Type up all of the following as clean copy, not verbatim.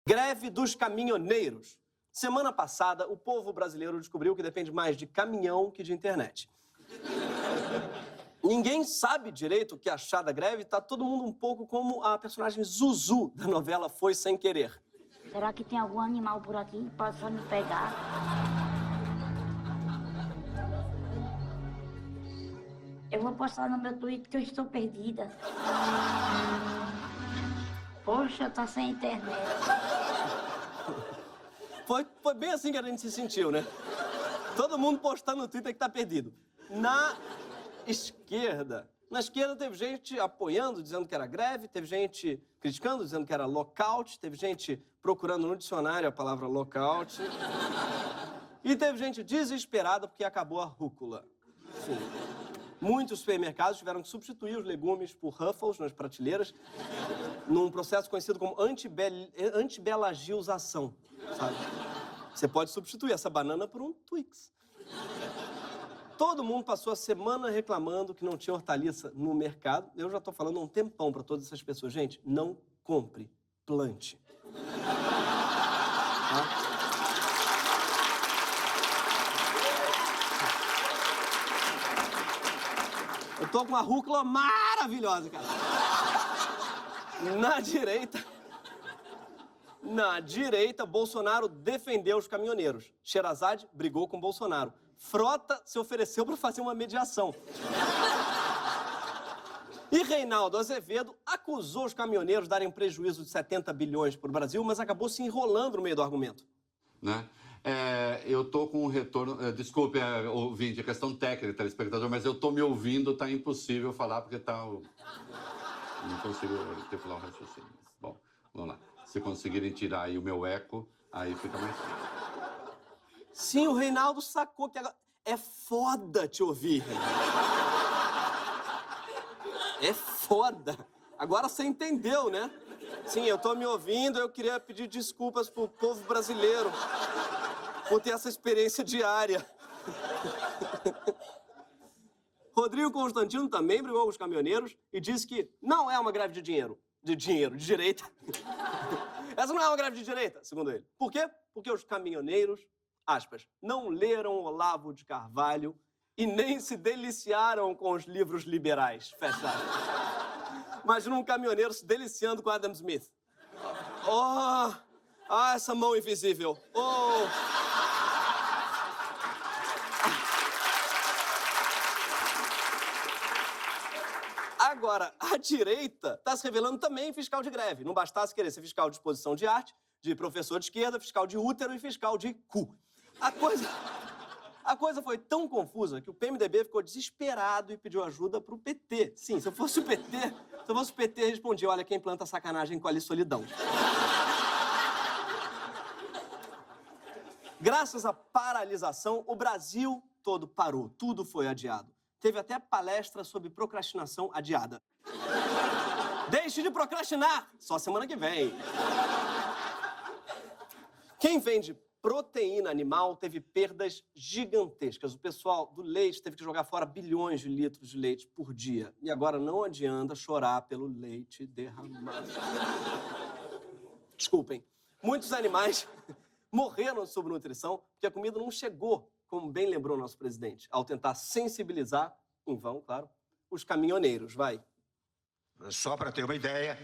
Greve dos caminhoneiros. Semana passada, o povo brasileiro descobriu que depende mais de caminhão que de internet. Ninguém sabe direito o que achar da greve, tá todo mundo um pouco como a personagem Zuzu da novela Foi Sem Querer. Será que tem algum animal por aqui que possa me pegar? Eu vou postar no meu Twitter que eu estou perdida. Poxa, tá sem internet. Foi bem assim que a gente se sentiu, né? Todo mundo postando no Twitter que tá perdido. Na esquerda teve gente apoiando, dizendo que era greve, teve gente criticando, dizendo que era lockout, teve gente procurando no dicionário a palavra lockout. E teve gente desesperada porque acabou a rúcula. Sim. Muitos supermercados tiveram que substituir os legumes por Ruffles nas prateleiras, num processo conhecido como antibelagiosação, sabe? Você pode substituir essa banana por um Twix. Todo mundo passou a semana reclamando que não tinha hortaliça no mercado. Eu já tô falando há um tempão para todas essas pessoas. Gente, não compre, plante. Tá? Eu tô com uma rúcula maravilhosa, cara. Na direita, Bolsonaro defendeu os caminhoneiros. Sherazade brigou com Bolsonaro. Frota se ofereceu para fazer uma mediação. E Reinaldo Azevedo acusou os caminhoneiros de darem um prejuízo de 70 bilhões para o Brasil, mas acabou se enrolando no meio do argumento. Né? Eu tô com um retorno... desculpe, ouvinte, é questão técnica, telespectador, mas eu tô me ouvindo, tá impossível falar, porque tá... Não consigo articular o raciocínio. Bom, vamos lá. Se conseguirem tirar aí o meu eco, aí fica mais fácil. Sim, o Reinaldo sacou que agora... É foda te ouvir, Reinaldo. É foda. Agora você entendeu, né? Sim, eu tô me ouvindo, eu queria pedir desculpas pro povo brasileiro por ter essa experiência diária. Rodrigo Constantino também brigou com os caminhoneiros e disse que não é uma greve de dinheiro. De direita. Essa não é uma greve de direita, segundo ele. Por quê? Porque os caminhoneiros, aspas, não leram Olavo de Carvalho e nem se deliciaram com os livros liberais, fecha aspas. Imagina um caminhoneiro se deliciando com Adam Smith. Oh! Ah, essa mão invisível. Oh! Agora, a direita está se revelando também fiscal de greve. Não bastasse querer ser fiscal de exposição de arte, de professor de esquerda, fiscal de útero e fiscal de cu. A coisa foi tão confusa que o PMDB ficou desesperado e pediu ajuda pro PT. Sim, se eu fosse o PT, respondia, olha, quem planta sacanagem colhe solidão. Graças à paralisação, o Brasil todo parou. Tudo foi adiado. Teve até palestra sobre procrastinação adiada. Deixe de procrastinar! Só semana que vem. Quem vende proteína animal teve perdas gigantescas. O pessoal do leite teve que jogar fora bilhões de litros de leite por dia. E agora não adianta chorar pelo leite derramado. Desculpem. Muitos animais morreram de subnutrição porque a comida não chegou, como bem lembrou nosso presidente, ao tentar sensibilizar, em vão, claro, os caminhoneiros. Vai. Só para ter uma ideia,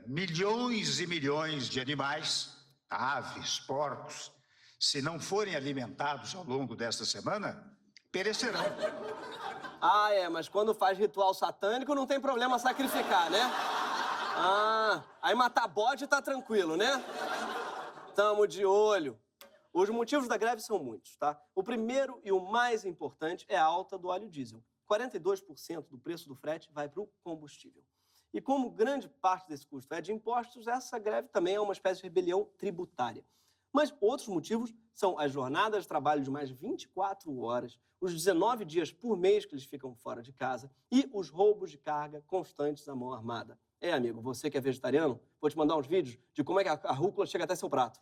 milhões e milhões de animais, aves, porcos, se não forem alimentados ao longo desta semana, perecerão. Ah, mas quando faz ritual satânico não tem problema sacrificar, né? Ah, aí matar bode tá tranquilo, né? Tamo de olho. Os motivos da greve são muitos, tá? O primeiro e o mais importante é a alta do óleo diesel. 42% do preço do frete vai para o combustível. E como grande parte desse custo é de impostos, essa greve também é uma espécie de rebelião tributária. Mas outros motivos são as jornadas de trabalho de mais de 24 horas, os 19 dias por mês que eles ficam fora de casa e os roubos de carga constantes à mão armada. Amigo, você que é vegetariano, vou te mandar uns vídeos de como é que a rúcula chega até seu prato.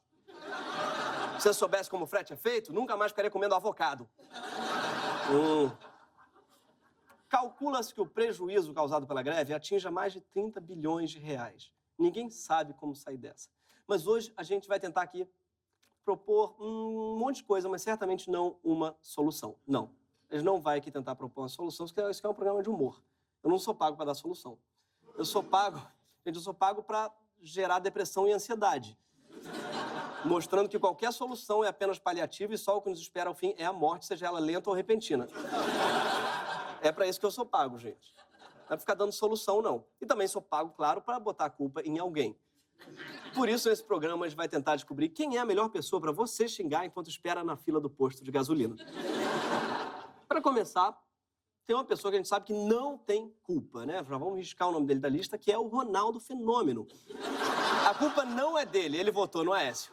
Se você soubesse como o frete é feito, nunca mais ficaria comendo avocado. Calcula-se que o prejuízo causado pela greve atinja mais de 30 bilhões de reais. Ninguém sabe como sair dessa. Mas hoje a gente vai tentar aqui propor um monte de coisa, mas certamente não uma solução. Não, a gente não vai aqui tentar propor uma solução, porque isso aqui é um programa de humor. Eu não sou pago para dar solução. Eu sou pago para gerar depressão e ansiedade, mostrando que qualquer solução é apenas paliativa e só o que nos espera ao fim é a morte, seja ela lenta ou repentina. É para isso que eu sou pago, gente. Não é pra ficar dando solução, não. E também sou pago, claro, para botar a culpa em alguém. Por isso, nesse programa, a gente vai tentar descobrir quem é a melhor pessoa para você xingar enquanto espera na fila do posto de gasolina. Para começar, tem uma pessoa que a gente sabe que não tem culpa, né? Já vamos riscar o nome dele da lista, que é o Ronaldo Fenômeno. A culpa não é dele, ele votou no Aécio.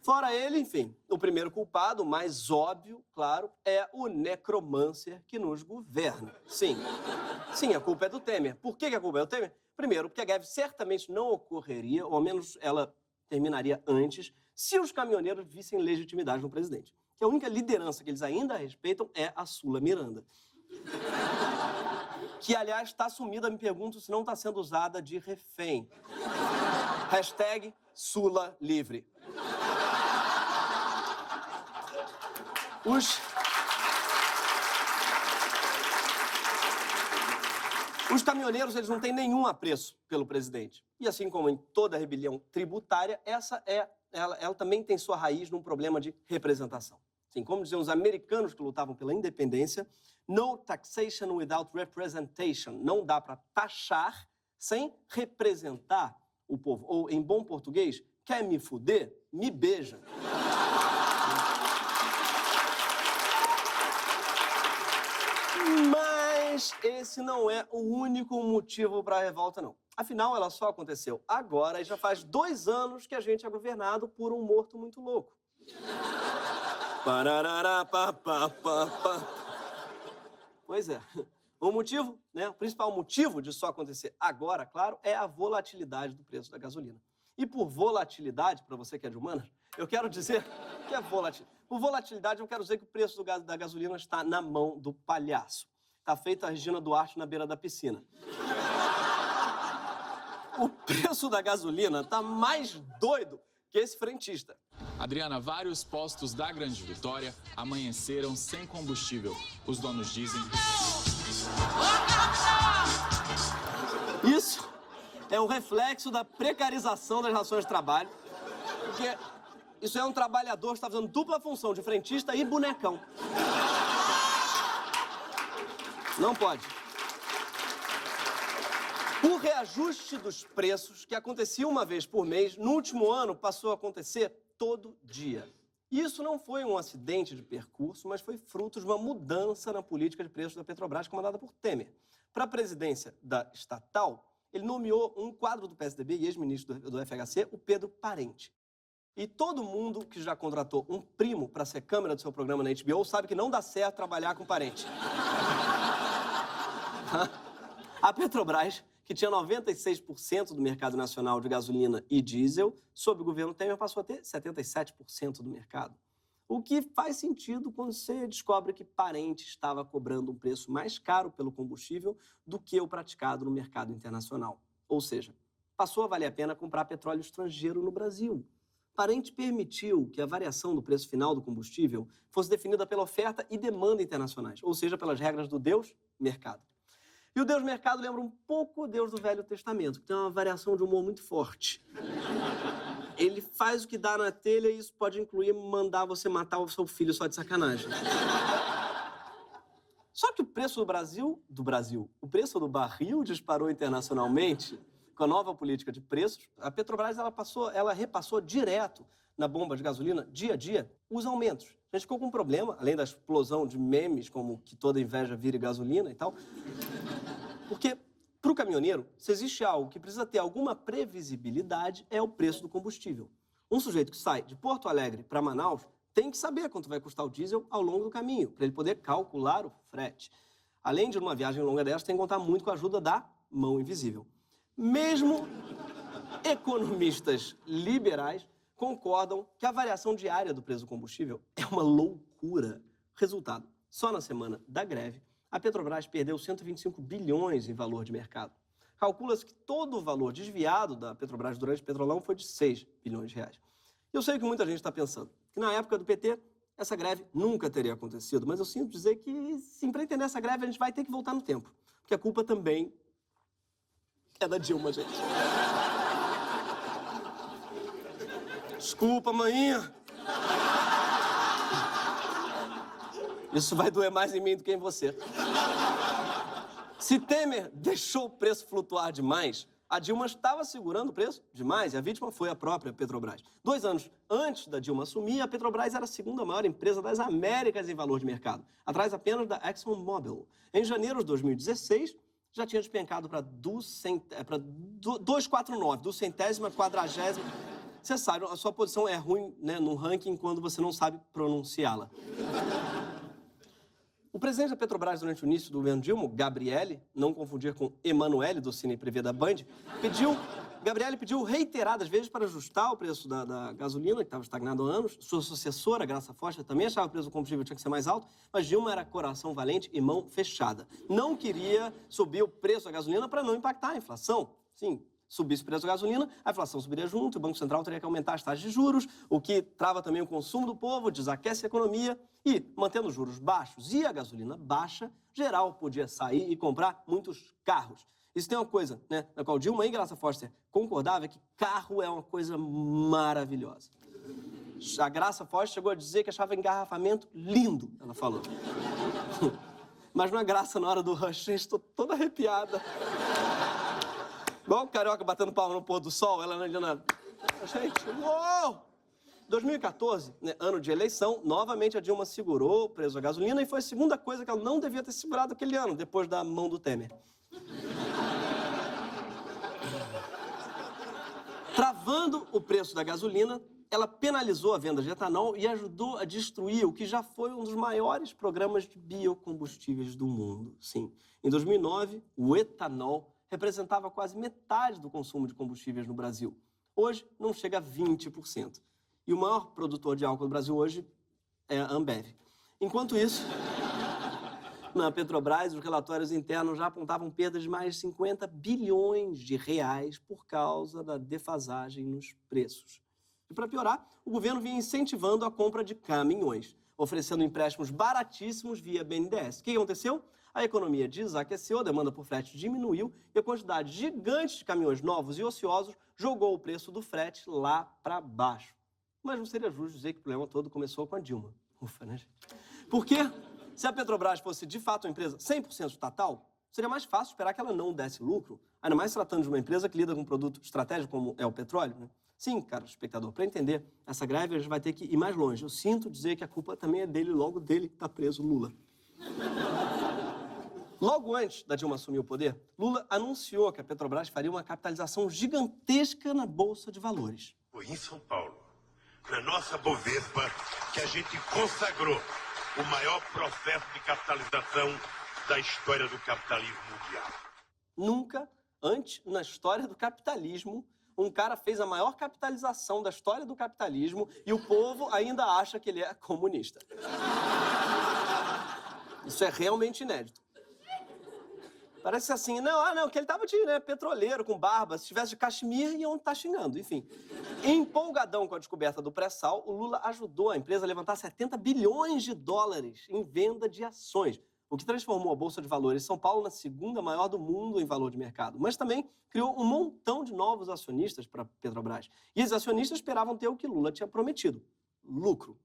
Fora ele, enfim, o primeiro culpado, o mais óbvio, claro, é o necromancer que nos governa. Sim, a culpa é do Temer. Por que a culpa é do Temer? Primeiro, porque a greve certamente não ocorreria, ou ao menos ela terminaria antes, se os caminhoneiros vissem legitimidade no presidente. Que a única liderança que eles ainda respeitam é a Sula Miranda. Que, aliás, está sumida, me pergunto se não está sendo usada de refém. Hashtag Sula Livre. Os caminhoneiros, eles não têm nenhum apreço pelo presidente. E assim como em toda rebelião tributária, ela também tem sua raiz num problema de representação. Sim, como diziam os americanos que lutavam pela independência, no taxation without representation. Não dá para taxar sem representar o povo. Ou, em bom português, quer me fuder? Me beija. Mas esse não é o único motivo para a revolta, não. Afinal, ela só aconteceu agora e já faz 2 anos que a gente é governado por um morto muito louco. Pois é. O motivo, né? O principal motivo de só acontecer agora, claro, é a volatilidade do preço da gasolina. E por volatilidade, para você que é de humanas, eu quero dizer que é volatilidade. Por volatilidade, eu quero dizer que o preço da gasolina está na mão do palhaço. Está feita a Regina Duarte na beira da piscina. O preço da gasolina está mais doido que esse frentista. Adriana, vários postos da Grande Vitória amanheceram sem combustível. Os donos dizem... Isso é um reflexo da precarização das relações de trabalho, porque isso é um trabalhador que está fazendo dupla função de frentista e bonecão. Não pode. O reajuste dos preços, que acontecia uma vez por mês, no último ano passou a acontecer todo dia. Isso não foi um acidente de percurso, mas foi fruto de uma mudança na política de preços da Petrobras, comandada por Temer. Para a presidência da estatal, ele nomeou um quadro do PSDB e ex-ministro do FHC, o Pedro Parente. E todo mundo que já contratou um primo para ser câmera do seu programa na HBO sabe que não dá certo trabalhar com parente. A Petrobras, que tinha 96% do mercado nacional de gasolina e diesel, sob o governo Temer passou a ter 77% do mercado. O que faz sentido quando você descobre que parente estava cobrando um preço mais caro pelo combustível do que o praticado no mercado internacional. Ou seja, passou a valer a pena comprar petróleo estrangeiro no Brasil. Parente permitiu que a variação do preço final do combustível fosse definida pela oferta e demanda internacionais, ou seja, pelas regras do Deus mercado. E o Deus mercado lembra um pouco o Deus do Velho Testamento, que tem uma variação de humor muito forte. Ele faz o que dá na telha e isso pode incluir mandar você matar o seu filho só de sacanagem. Só que o preço o preço do barril disparou internacionalmente. Com a nova política de preços, a Petrobras ela repassou direto na bomba de gasolina, dia a dia, os aumentos. A gente ficou com um problema, além da explosão de memes, como que toda inveja vire gasolina e tal. Porque, para o caminhoneiro, se existe algo que precisa ter alguma previsibilidade, é o preço do combustível. Um sujeito que sai de Porto Alegre para Manaus tem que saber quanto vai custar o diesel ao longo do caminho, para ele poder calcular o frete. Além de, numa viagem longa dessa, tem que contar muito com a ajuda da mão invisível. Mesmo economistas liberais concordam que a variação diária do preço do combustível é uma loucura. Resultado, só na semana da greve, a Petrobras perdeu 125 bilhões em valor de mercado. calcula-se que todo o valor desviado da Petrobras durante o Petrolão foi de 6 bilhões de reais. E eu sei que muita gente está pensando que na época do PT essa greve nunca teria acontecido, mas eu sinto dizer que, sim, para entender essa greve, a gente vai ter que voltar no tempo. Porque a culpa também é da Dilma, gente. Desculpa, maninha. Isso vai doer mais em mim do que em você. Se Temer deixou o preço flutuar demais, a Dilma estava segurando o preço demais e a vítima foi a própria Petrobras. 2 anos antes da Dilma assumir, a Petrobras era a segunda maior empresa das Américas em valor de mercado, atrás apenas da ExxonMobil. Em janeiro de 2016, já tinha despencado para 249, do centésima, quadragésima. Você sabe, a sua posição é ruim, né, no ranking quando você não sabe pronunciá-la. O presidente da Petrobras durante o início do governo Dilma, Gabriele, não confundir com Emanuele, do Cine Privé da Band, Gabriele pediu reiteradas vezes para ajustar o preço da gasolina, que estava estagnado há anos. Sua sucessora, Graça Foster, também achava que o preço do combustível tinha que ser mais alto, mas Dilma era coração valente e mão fechada. Não queria subir o preço da gasolina para não impactar a inflação. Sim, subisse o preço da gasolina, a inflação subiria junto, o Banco Central teria que aumentar as taxas de juros, o que trava também o consumo do povo, desaquece a economia e, mantendo os juros baixos e a gasolina baixa, geral podia sair e comprar muitos carros. Isso tem uma coisa, né, na qual Dilma e Graça Foster concordavam, é que carro é uma coisa maravilhosa. A Graça Foster chegou a dizer que achava engarrafamento lindo, ela falou. Mas não é graça na hora do rush, gente, estou toda arrepiada. Igual o carioca batendo palma no pôr do sol, ela não nada. Gente, uou! 2014, né, ano de eleição, novamente a Dilma segurou o preço da gasolina e foi a segunda coisa que ela não devia ter segurado aquele ano, depois da mão do Temer. Travando o preço da gasolina, ela penalizou a venda de etanol e ajudou a destruir o que já foi um dos maiores programas de biocombustíveis do mundo. Sim, em 2009, o etanol representava quase metade do consumo de combustíveis no Brasil. Hoje, não chega a 20%. E o maior produtor de álcool do Brasil hoje é a Ambev. Enquanto isso, na Petrobras, os relatórios internos já apontavam perdas de mais de 50 bilhões de reais por causa da defasagem nos preços. E para piorar, o governo vinha incentivando a compra de caminhões, oferecendo empréstimos baratíssimos via BNDES. O que aconteceu? A economia desaqueceu, a demanda por frete diminuiu e a quantidade gigante de caminhões novos e ociosos jogou o preço do frete lá para baixo. Mas não seria justo dizer que o problema todo começou com a Dilma. Ufa, né, gente? Porque se a Petrobras fosse de fato uma empresa 100% estatal, seria mais fácil esperar que ela não desse lucro, ainda mais tratando de uma empresa que lida com um produto estratégico como é o petróleo, né? Sim, cara, espectador, para entender essa greve a gente vai ter que ir mais longe. Eu sinto dizer que a culpa também é dele, logo dele que está preso, Lula. Logo antes da Dilma assumir o poder, Lula anunciou que a Petrobras faria uma capitalização gigantesca na Bolsa de Valores. Foi em São Paulo, na nossa Bovespa, que a gente consagrou o maior processo de capitalização da história do capitalismo mundial. Nunca antes, na história do capitalismo, um cara fez a maior capitalização da história do capitalismo e o povo ainda acha que ele é comunista. Isso é realmente inédito. Parece assim, não, que ele tava de petroleiro, com barba, se tivesse de cachemir, iam estar xingando, enfim. Empolgadão com a descoberta do pré-sal, o Lula ajudou a empresa a levantar 70 bilhões de dólares em venda de ações, o que transformou a Bolsa de Valores de São Paulo na segunda maior do mundo em valor de mercado. Mas também criou um montão de novos acionistas para a Petrobras. E esses acionistas esperavam ter o que Lula tinha prometido, lucro.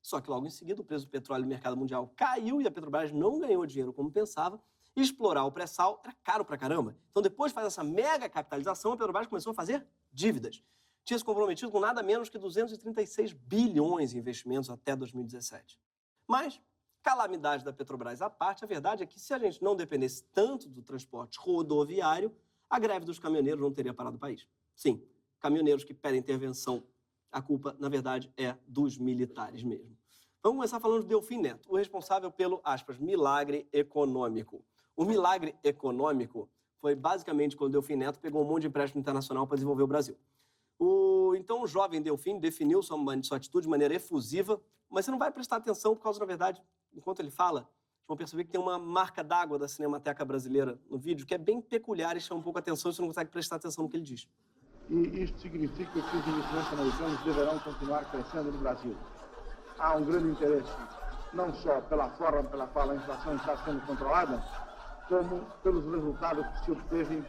Só que logo em seguida o preço do petróleo no mercado mundial caiu e a Petrobras não ganhou dinheiro como pensava. E explorar o pré-sal era caro pra caramba. Então depois de fazer essa mega capitalização, a Petrobras começou a fazer dívidas. Tinha se comprometido com nada menos que 236 bilhões em investimentos até 2017. Mas, calamidade da Petrobras à parte, a verdade é que se a gente não dependesse tanto do transporte rodoviário, a greve dos caminhoneiros não teria parado o país. Sim, caminhoneiros que pedem intervenção, a culpa, na verdade, é dos militares mesmo. Vamos começar falando de Delfim Neto, o responsável pelo, aspas, milagre econômico. O milagre econômico foi basicamente quando Delfim Neto pegou um monte de empréstimo internacional para desenvolver o Brasil. Então o jovem Delfim definiu sua atitude de maneira efusiva, mas você não vai prestar atenção por causa, na verdade, enquanto ele fala, as vão perceber que tem uma marca d'água da Cinemateca Brasileira no vídeo que é bem peculiar e chama um pouco a atenção, você não consegue prestar atenção no que ele diz. E isto significa que os investimentos americanos deverão continuar crescendo no Brasil. Há um grande interesse, não só pela forma pela qual a inflação está sendo controlada, como pelos resultados que se obteve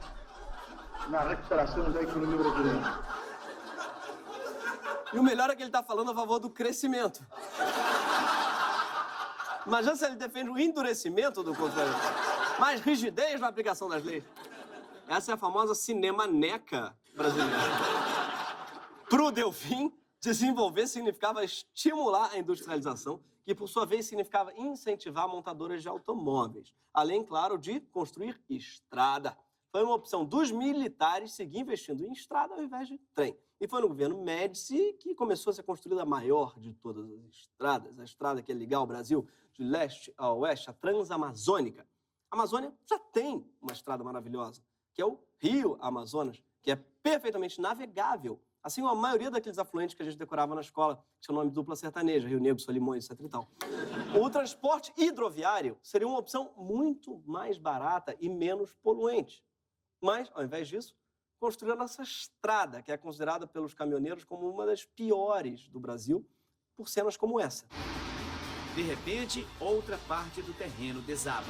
na recuperação da economia brasileira. E o melhor é que ele está falando a favor do crescimento. Imagina se ele defende o endurecimento do controle. Mais rigidez na aplicação das leis. Essa é a famosa cinemaneca brasileira. Pro Delfim, desenvolver significava estimular a industrialização, que por sua vez significava incentivar montadoras de automóveis. Além, claro, de construir estrada. Foi uma opção dos militares seguir investindo em estrada ao invés de trem. E foi no governo Médici que começou a ser construída a maior de todas as estradas. A estrada que ia ligar o Brasil de leste a oeste, a Transamazônica. A Amazônia já tem uma estrada maravilhosa, que é o Rio Amazonas, que é perfeitamente navegável, assim como a maioria daqueles afluentes que a gente decorava na escola, que tinha o nome dupla sertaneja, Rio Negro, Solimões, etc. e tal. O transporte hidroviário seria uma opção muito mais barata e menos poluente. Mas, ao invés disso, construíram a nossa estrada, que é considerada pelos caminhoneiros como uma das piores do Brasil, por cenas como essa. De repente, outra parte do terreno desaba.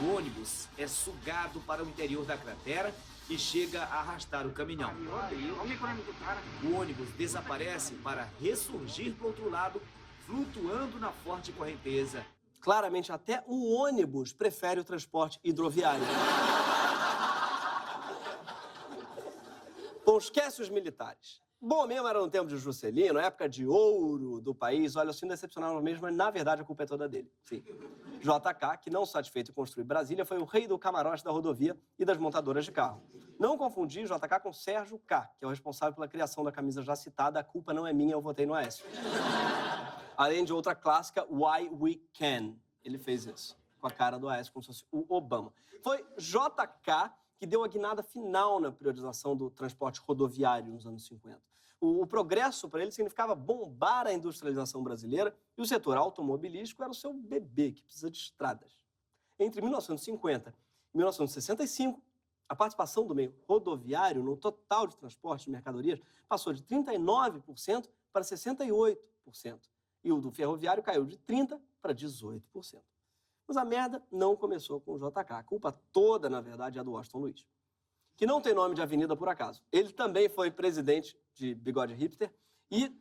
O ônibus é sugado para o interior da cratera e chega a arrastar o caminhão. O ônibus desaparece para ressurgir para o outro lado, flutuando na forte correnteza. Claramente, até o ônibus prefere o transporte hidroviário. Bom, esquece os militares. Bom mesmo era no tempo de Juscelino, época de ouro do país. Olha, eu sinto decepcionado mesmo, mas na verdade a culpa é toda dele. Sim. JK, que não satisfeito em construir Brasília, foi o rei do camarote da rodovia e das montadoras de carro. Não confundir JK com Sérgio K, que é o responsável pela criação da camisa já citada, a culpa não é minha, eu votei no Aécio. Além de outra clássica, Why We Can. Ele fez isso, com a cara do Aécio, como se fosse o Obama. Foi JK que deu a guinada final na priorização do transporte rodoviário nos anos 50. O progresso para ele significava bombar a industrialização brasileira e o setor automobilístico era o seu bebê, que precisa de estradas. Entre 1950 e 1965, a participação do meio rodoviário no total de transporte de mercadorias passou de 39% para 68%. E o do ferroviário caiu de 30% para 18%. Mas a merda não começou com o JK. A culpa toda, na verdade, é do Washington Luiz, que não tem nome de avenida por acaso. Ele também foi presidente de bigode hipster e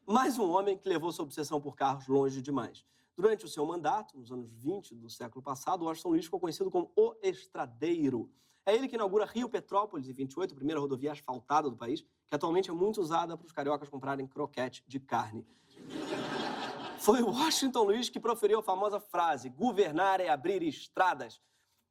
mais um homem que levou sua obsessão por carros longe demais. Durante o seu mandato, nos anos 20 do século passado, Washington Luiz ficou conhecido como o Estradeiro. É ele que inaugura Rio Petrópolis em 28, a primeira rodovia asfaltada do país, que atualmente é muito usada para os cariocas comprarem croquete de carne. Foi o Washington Luiz que proferiu a famosa frase: governar é abrir estradas.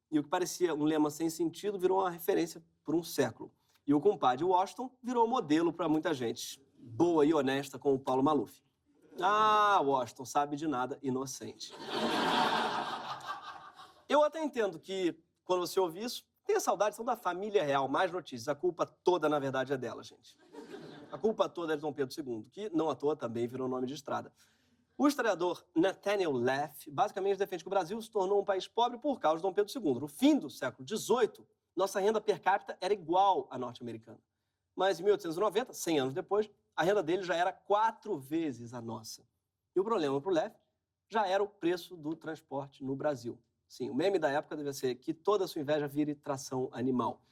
E o que parecia um lema sem sentido virou uma referência por um século. E o compadre Washington virou modelo para muita gente boa e honesta, como o Paulo Maluf. Ah, Washington, sabe de nada, inocente. Eu até entendo que, quando você ouve isso, tenha saudade são da família real, mais notícias. A culpa toda, na verdade, é dela, gente. A culpa toda é de Dom Pedro II, que, não à toa, também virou nome de estrada. O historiador Nathaniel Leff basicamente defende que o Brasil se tornou um país pobre por causa de Dom Pedro II. No fim do século XVIII, nossa renda per capita era igual à norte-americana. Mas em 1890, 100 anos depois, a renda dele já era 4 vezes a nossa. E o problema para o Leff já era o preço do transporte no Brasil. Sim, o meme da época devia ser que toda a sua inveja vire tração animal.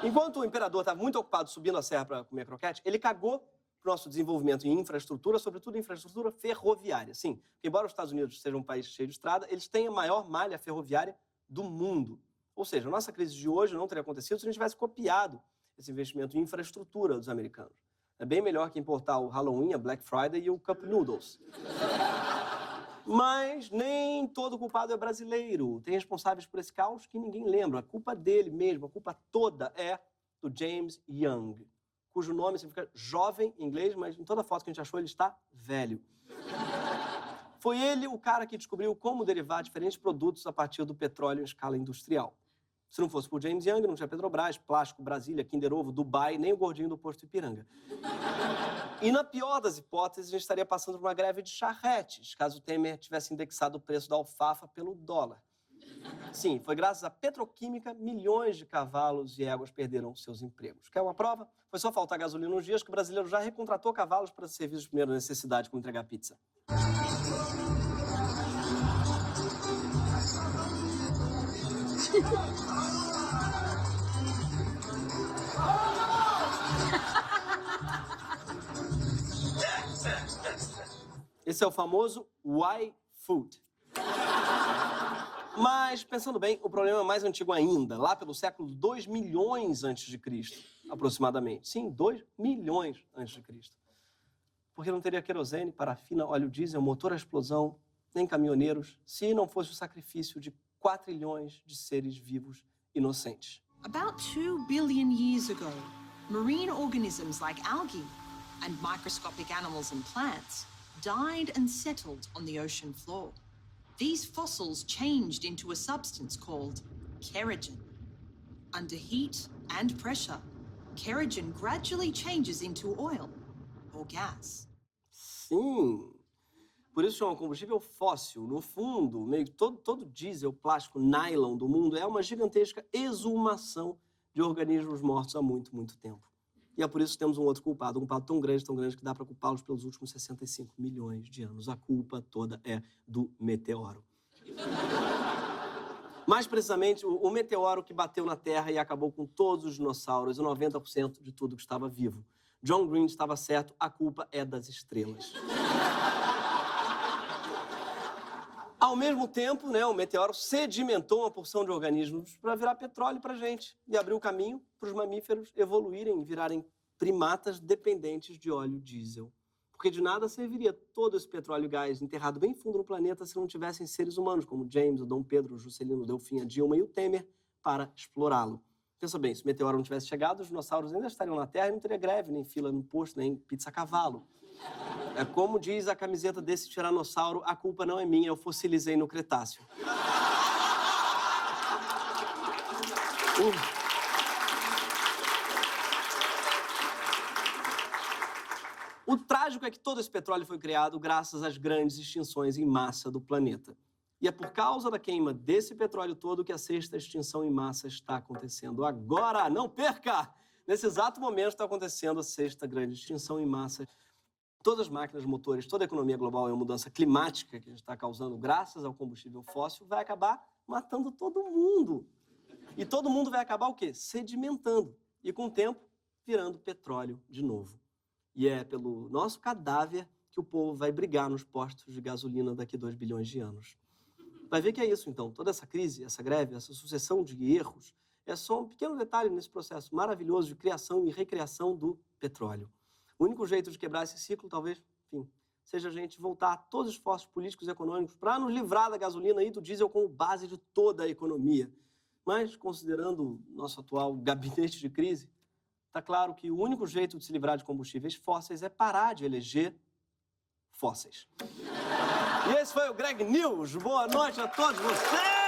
Enquanto o imperador estava muito ocupado subindo a serra para comer croquete, ele cagou para o nosso desenvolvimento em infraestrutura, sobretudo infraestrutura ferroviária. Sim, porque embora os Estados Unidos sejam um país cheio de estrada, eles têm a maior malha ferroviária do mundo. Ou seja, a nossa crise de hoje não teria acontecido se a gente tivesse copiado esse investimento em infraestrutura dos americanos. É bem melhor que importar o Halloween, a Black Friday e o Cup Noodles. Mas nem todo culpado é brasileiro. Tem responsáveis por esse caos que ninguém lembra. A culpa dele mesmo, a culpa toda é do James Young, cujo nome significa jovem em inglês, mas em toda foto que a gente achou ele está velho. Foi ele o cara que descobriu como derivar diferentes produtos a partir do petróleo em escala industrial. Se não fosse por James Young, não tinha Petrobras, Plástico, Brasília, Kinder Ovo, Dubai, nem o gordinho do posto Ipiranga. E na pior das hipóteses, a gente estaria passando por uma greve de charretes, caso o Temer tivesse indexado o preço da alfafa pelo dólar. Sim, foi graças à petroquímica, milhões de cavalos e éguas perderam seus empregos. Quer uma prova? Foi só faltar gasolina uns dias que o brasileiro já recontratou cavalos para serviços de primeira necessidade, como entregar pizza. Esse é o famoso Y-Food. Mas, pensando bem, o problema é mais antigo ainda, lá pelo século 2 milhões antes de Cristo, aproximadamente. Sim, 2 milhões antes de Cristo. Porque não teria querosene, parafina, óleo diesel, motor à explosão, nem caminhoneiros, se não fosse o sacrifício de 4 trilhões de seres vivos inocentes. About 2 billion years ago, marine organisms like algae and microscopic animals and plants died and settled on the ocean floor. These fossils changed into a substance called kerogen. Under heat and pressure, kerogen gradually changes into oil or gas. Sim, por isso chama combustível fóssil. No fundo, meio que todo diesel, plástico, nylon do mundo é uma gigantesca exumação de organismos mortos há muito, muito tempo. E é por isso que temos um culpado tão grande que dá para culpá-los pelos últimos 65 milhões de anos. A culpa toda é do meteoro. Mais precisamente, o meteoro que bateu na Terra e acabou com todos os dinossauros e 90% de tudo que estava vivo. John Green estava certo, a culpa é das estrelas. Ao mesmo tempo, o meteoro sedimentou uma porção de organismos para virar petróleo para a gente e abriu o caminho para os mamíferos evoluírem e virarem primatas dependentes de óleo diesel. Porque de nada serviria todo esse petróleo e gás enterrado bem fundo no planeta se não tivessem seres humanos como James, o Dom Pedro, o Juscelino, o Delfim, a Dilma e o Temer para explorá-lo. Pensa bem, se o meteoro não tivesse chegado, os dinossauros ainda estariam na Terra e não teria greve, nem fila no posto, nem pizza a cavalo. É como diz a camiseta desse tiranossauro, a culpa não é minha, eu fossilizei no Cretáceo. O trágico é que todo esse petróleo foi criado graças às grandes extinções em massa do planeta. E é por causa da queima desse petróleo todo que a sexta extinção em massa está acontecendo agora. Não perca! Nesse exato momento está acontecendo a sexta grande extinção em massa. Todas as máquinas, motores, toda a economia global e a mudança climática que a gente está causando graças ao combustível fóssil vai acabar matando todo mundo. E todo mundo vai acabar o quê? Sedimentando. E com o tempo, virando petróleo de novo. E é pelo nosso cadáver que o povo vai brigar nos postos de gasolina daqui a 2 bilhões de anos. Vai ver que é isso, então. Toda essa crise, essa greve, essa sucessão de erros é só um pequeno detalhe nesse processo maravilhoso de criação e recriação do petróleo. O único jeito de quebrar esse ciclo, talvez, enfim, seja a gente voltar a todos os esforços políticos e econômicos para nos livrar da gasolina e do diesel como base de toda a economia. Mas, considerando o nosso atual gabinete de crise, está claro que o único jeito de se livrar de combustíveis fósseis é parar de eleger fósseis. E esse foi o Greg News. Boa noite a todos vocês!